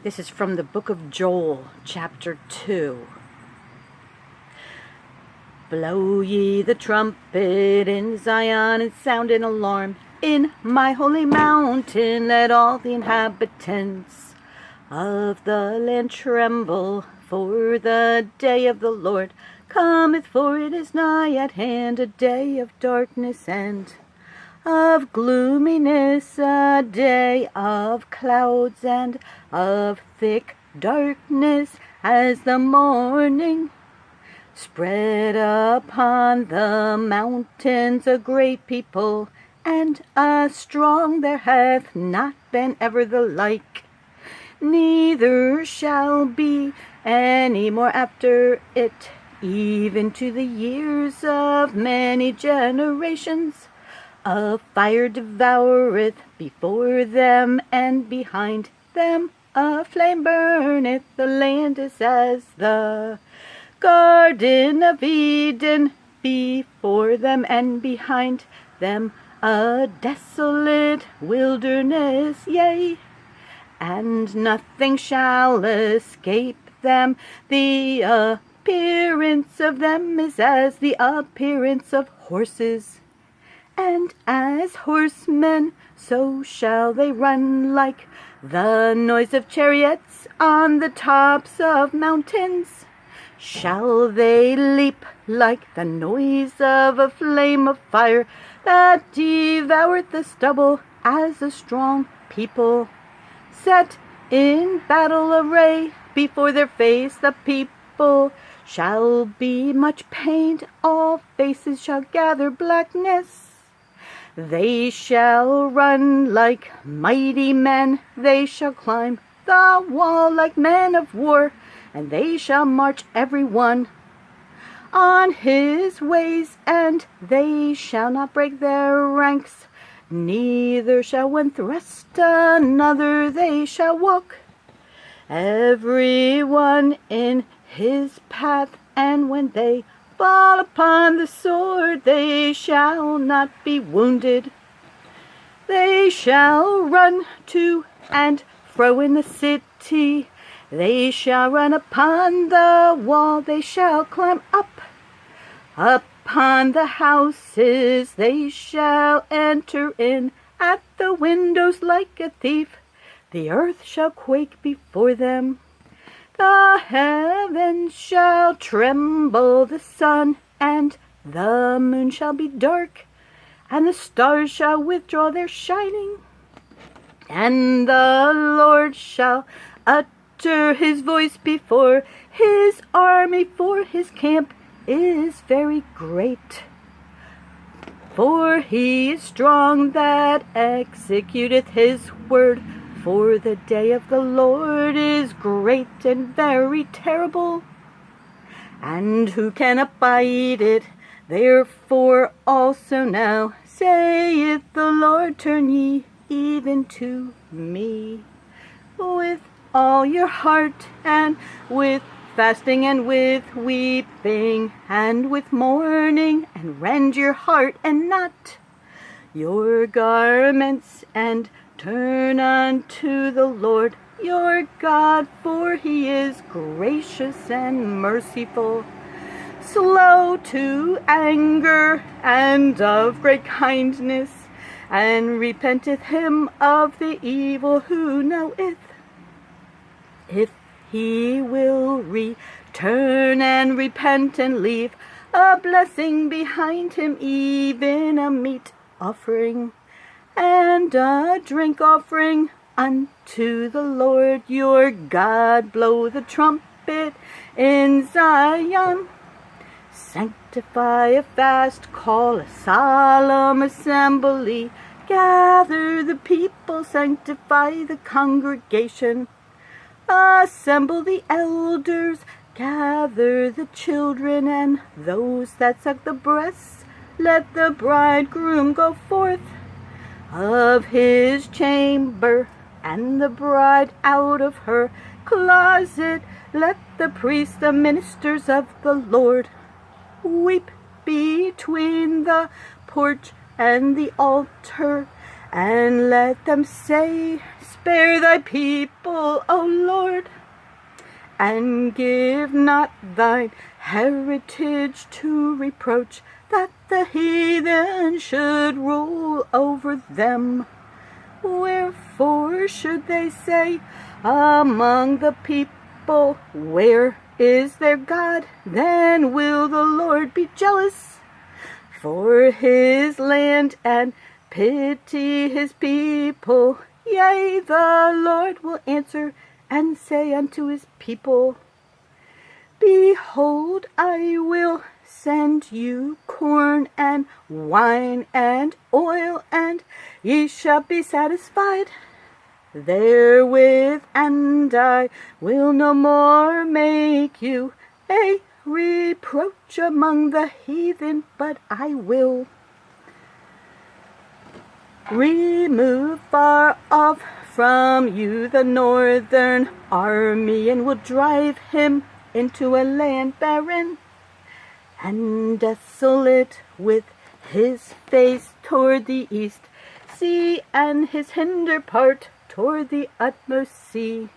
This is from the book of Joel, chapter 2. Blow ye the trumpet in Zion, and sound an alarm in my holy mountain. Let all the inhabitants of the land tremble, for the day of the Lord cometh, for it is nigh at hand, a day of darkness and of gloominess, a day of clouds and of thick darkness, as the morning spread upon the mountains. A great people and a strong, there hath not been ever the like, neither shall be any more after it, even to the years of many generations. A fire devoureth before them, and behind them a flame burneth. The land is as the Garden of Eden before them, and behind them a desolate wilderness, yea, and nothing shall escape them. The appearance of them is as the appearance of horses, and as horsemen so shall they run, like the noise of chariots on the tops of mountains. Shall they leap like the noise of a flame of fire that devoureth the stubble, as a strong people set in battle array before their face. The people shall be much pained, all faces shall gather blackness. They shall run like mighty men, they shall climb the wall like men of war, and they shall march every one on his ways, and they shall not break their ranks, neither shall one thrust another. They shall walk every one in his path, and when they fall upon the sword, they shall not be wounded. They shall run to and fro in the city, they shall run upon the wall, they shall climb up upon the houses, they shall enter in at the windows like a thief. The earth shall quake before them, the heavens shall tremble, the sun and the moon shall be dark, and the stars shall withdraw their shining. And the Lord shall utter his voice before his army, for his camp is very great. For he is strong that executeth his word. For the day of the Lord is great and very terrible, and who can abide it? Therefore also now, saith the Lord, turn ye even to me with all your heart, and with fasting, and with weeping, and with mourning, and rend your heart and not your garments, and turn unto the Lord your God, for he is gracious and merciful, slow to anger, and of great kindness, and repenteth him of the evil. Who knoweth if he will return and repent, and leave a blessing behind him, even a meat offering and a drink offering unto the Lord your God? Blow the trumpet in Zion, sanctify a fast, call a solemn assembly, gather the people, sanctify the congregation, assemble the elders, gather the children and those that suck the breasts. Let the bridegroom go forth of his chamber, and the bride out of her closet. Let the priests, the ministers of the Lord, weep between the porch and the altar, And let them say, spare thy people, O Lord, and give not thine heritage to reproach, that the heathen should rule over them. Wherefore should they say among the people, where is their God? Then will the Lord be jealous for his land and pity his people. Yea, the Lord will answer and say unto his people, behold, I will send you corn and wine and oil, and ye shall be satisfied therewith, and I will no more make you a reproach among the heathen, but I will remove far off from you the northern army, and will drive him into a land barren and desolate, with his face toward the east sea, and his hinder part toward the utmost sea.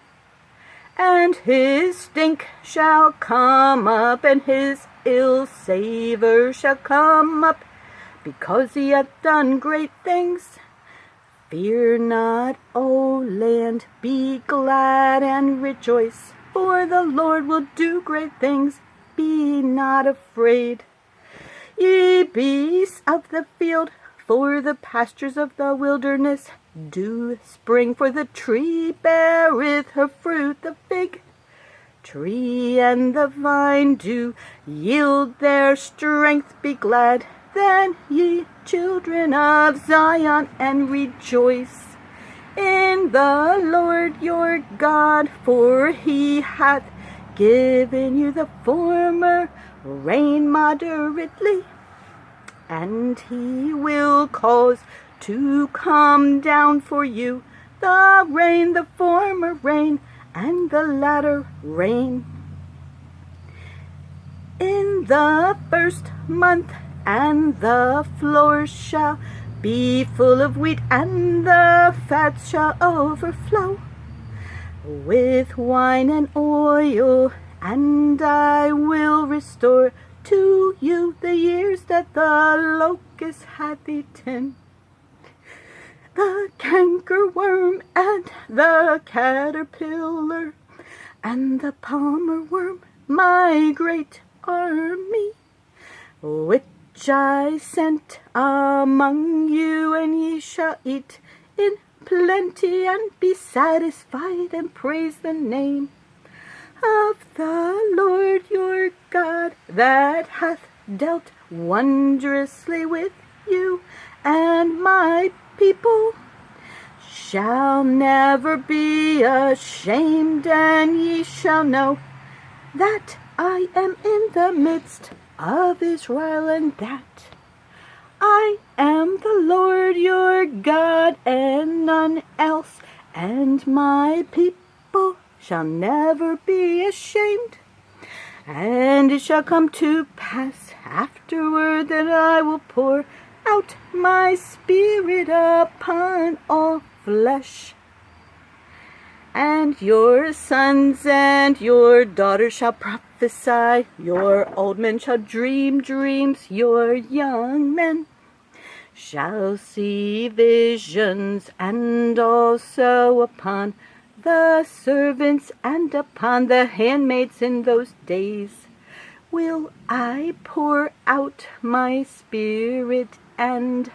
And his stink shall come up, and his ill savour shall come up, because he hath done great things. Fear not, O land, be glad and rejoice, for the Lord will do great things. Be not afraid, ye beasts of the field, for the pastures of the wilderness do spring, for the tree beareth her fruit, the fig tree and the vine do yield their strength. Be glad then, ye children of Zion, and rejoice in the Lord your God, for he hath given you the former rain moderately, and he will cause to come down for you the rain, the former rain, and the latter rain, in the first month. And the floors shall be full of wheat, and the fats shall overflow with wine and oil, and I will restore to you the years that the locust hath eaten, the cankerworm and the caterpillar and the palmer worm, my great army, which I sent among you, and ye shall eat in plenty, and be satisfied, and praise the name of the Lord your God, that hath dealt wondrously with you. And my people shall never be ashamed, and ye shall know that I am in the midst of Israel, and that I am the Lord your God, and none else, and my people shall never be ashamed. And it shall come to pass afterward that I will pour out my spirit upon all flesh, and your sons and your daughters shall prophesy, your old men shall dream dreams, your young men shall see visions, and also upon the servants and upon the handmaids in those days will I pour out my spirit, and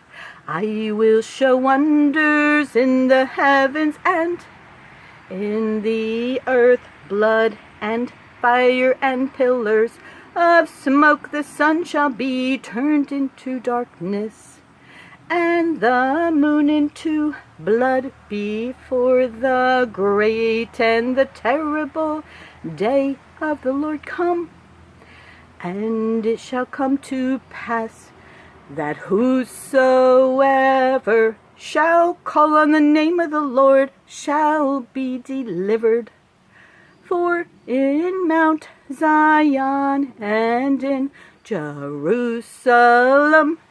I will show wonders in the heavens and in the earth, blood and fire and pillars of smoke. The sun shall be turned into darkness, and the moon into blood, before the great and the terrible day of the Lord come. And it shall come to pass that whosoever shall call on the name of the Lord shall be delivered. For in Mount Zion and in Jerusalem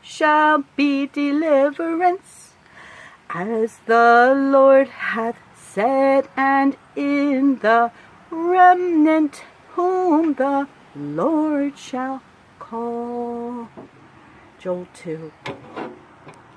shall be deliverance, as the Lord hath said, and in the remnant whom the Lord shall call. Joel 2.